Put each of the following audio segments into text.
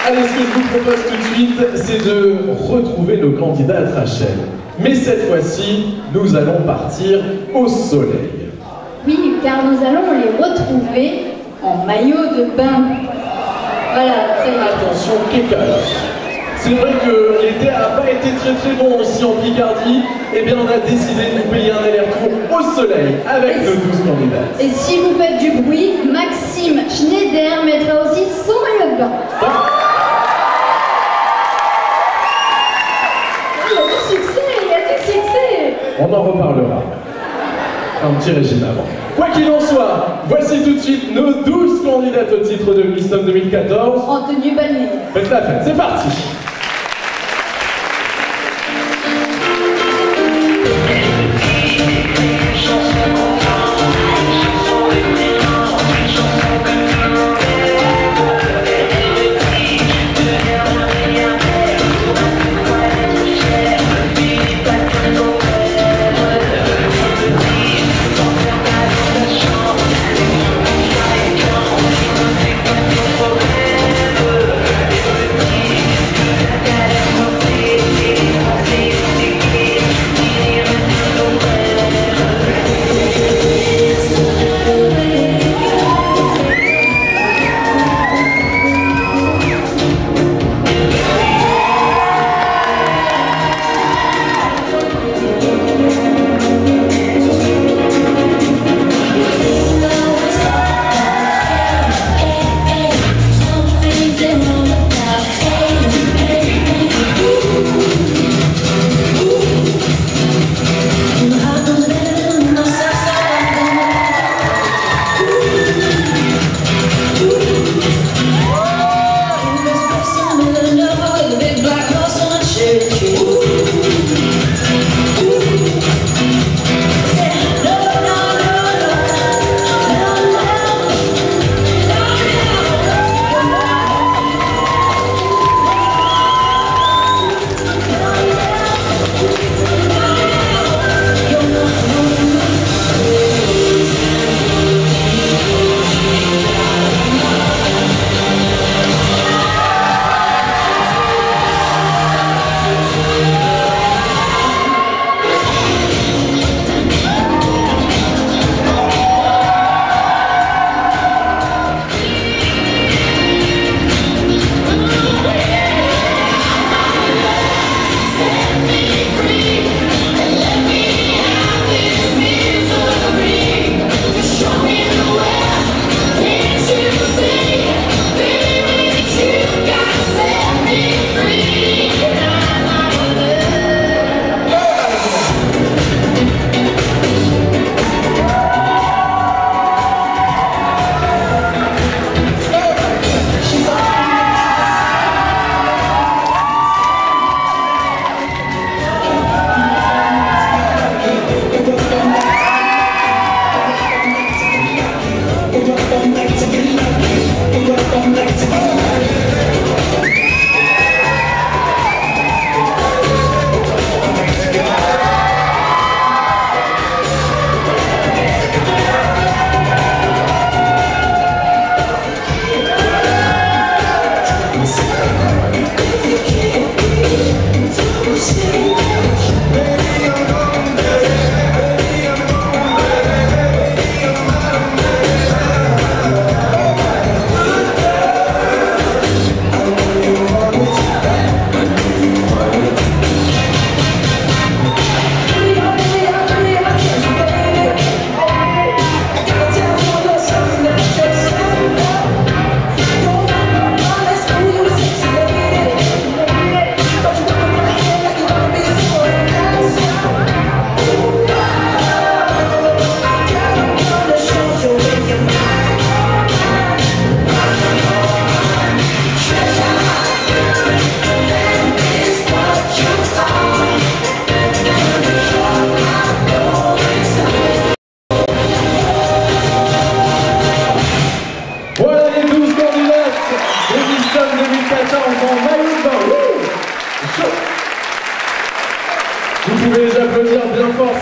Allez, ce que je vous propose tout de suite, c'est de retrouver nos candidates, Rachel. Mais cette fois-ci, nous allons partir au soleil. Oui, car nous allons les retrouver en maillot de bain. Voilà, c'est attention, Kékal. C'est vrai que l'été n'a pas été très bon aussi en Picardie. Eh bien, on a décidé de nous payer un aller-retour au soleil avec nos 12 candidates. Et si vous faites du bruit, Maxime Schneider mettra aussi son maillot de bain. Il y a du succès. On en reparlera. Un petit régime avant. Quoi qu'il en soit, voici tout de suite nos 12 candidates au titre de Miss Homme 2014. En tenue balnéaire. Faites la fête, c'est parti.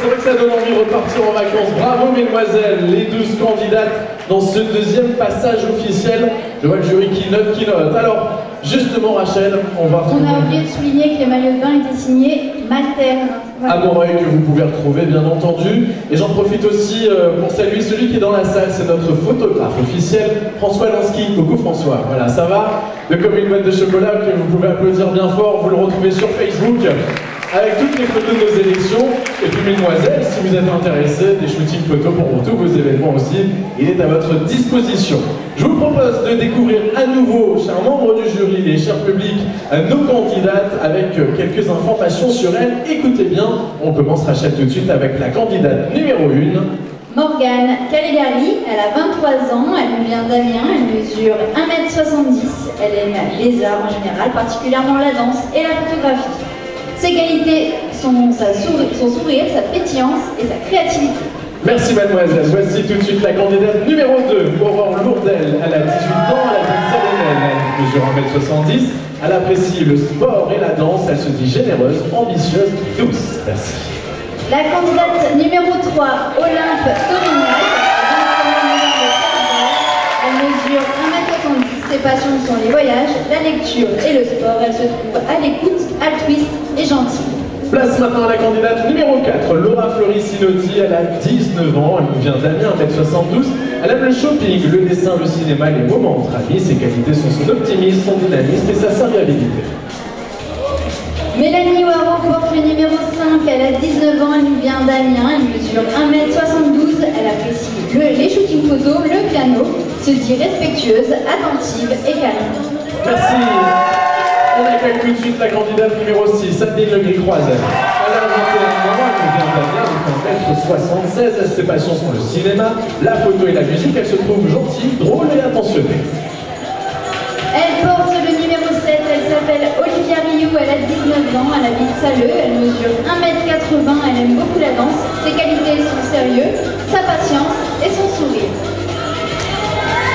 C'est vrai que ça donne envie de repartir en vacances. Bravo mesdemoiselles, les 12 candidates dans ce deuxième passage officiel. Je vois le jury qui note. Alors, Justement, Rachel, on va retrouver... On a oublié de souligner que les maillots de bain étaient signés Malterne. À Moreuil, que vous pouvez retrouver, bien entendu. Et j'en profite aussi pour saluer celui qui est dans la salle, c'est notre photographe officiel, François Lansky. Coucou François, voilà, ça va? De comme une boîte de chocolat que vous pouvez applaudir bien fort, vous le retrouvez sur Facebook, avec toutes les photos de nos élections. Et puis mesdemoiselles, si vous êtes intéressés, des shootings photos pour tous vos événements aussi, il est à votre disposition. Je vous propose de découvrir à nouveau, chers membres du jury et chers publics, nos candidates avec quelques informations sur elles. Écoutez bien, on commence Rachel tout de suite avec la candidate numéro 1. Morgane Calegari, elle a 23 ans, elle vient d'Amiens, elle mesure 1m70, elle aime les arts en général, particulièrement la danse et la photographie. Ses qualités sont son sourire, sa pétillance et sa créativité. Merci mademoiselle. Voici tout de suite la candidate numéro 2, Aurore Lourdel. Elle a 18 ans, elle habite Saint-Denis, elle mesure 1m70. Elle apprécie le sport et la danse, elle se dit généreuse, ambitieuse, douce. Merci. La candidate numéro 3, Olympe Torignac. Elle mesure 1m70. Ses passions sont les voyages, la lecture et le sport. Elle se trouve à l'écoute, altruiste et gentille. Place maintenant à la candidate numéro 4, Laura Floricinotti. Elle a 19 ans, elle nous vient d'Amiens, 1m72. Elle aime le shopping, le dessin, le cinéma, les moments entre amis. Ses qualités sont son optimisme, son dynamisme et sa serviabilité. Mélanie Waro porte le numéro 5, elle a 19 ans, elle nous vient d'Amiens, elle mesure 1m72, elle apprécie les shootings photos, le piano, se dit respectueuse, attentive et calme. Merci. On accueille tout de suite la candidate numéro 6, Sabine Legris-Croiset. Elle a 21 ans, elle vient d'Amiens, elle fait 1m76, ses passions sont le cinéma, la photo et la musique, elle se trouve gentille, drôle et attentionnée. Elle porte le numéro 7, elle s'appelle Olivia Rioux, elle a 19 ans, elle habite Saleux, elle mesure 1m80, elle aime beaucoup la danse, ses qualités sont sérieux, sa patience et son sourire.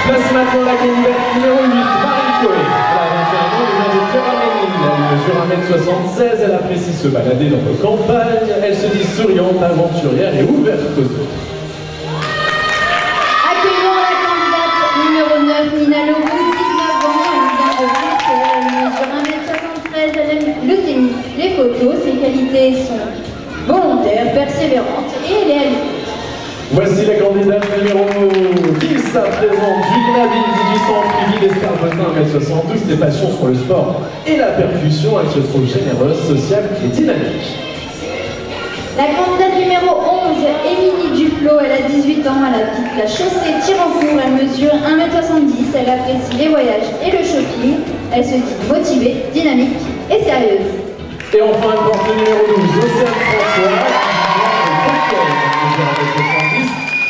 Place maintenant la candidate numéro 8, Marie Coé. Elle a 21 ans, elle vient de Ferraménil, elle mesure 1m76, elle apprécie se balader dans nos campagnes, elle se dit souriante, aventurière et ouverte aux autres. Accueillons la candidate numéro 9, Nina Leroux, 19 ans, elle vient de Bruxelles, elle mesure 1m73, elle aime le tennis, les photos, ses qualités sont volontaires, persévérantes et elle est à l'écoute. Voici la candidate numéro 10 à présent, Julie Naville, 18 ans, Philippe Escarbotin, 1m72, ses passions sont le sport et la percussion, elle se trouve généreuse, sociale et dynamique. La candidate numéro 11, Émilie Duflo, elle a 18 ans, elle habite la chaussée Tirancourt, elle mesure 1m70, elle apprécie les voyages et le shopping, elle se dit motivée, dynamique et sérieuse. Et enfin, elle porte le numéro 12, Océane François,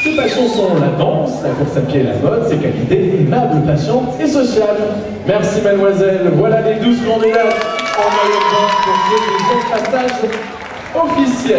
ses passions sont la danse, la course à pied et la mode, ses qualités aimable, patiente et sociale. Merci mademoiselle, voilà les 12 candidates en maillot de bain pour ce deuxième passage officiel.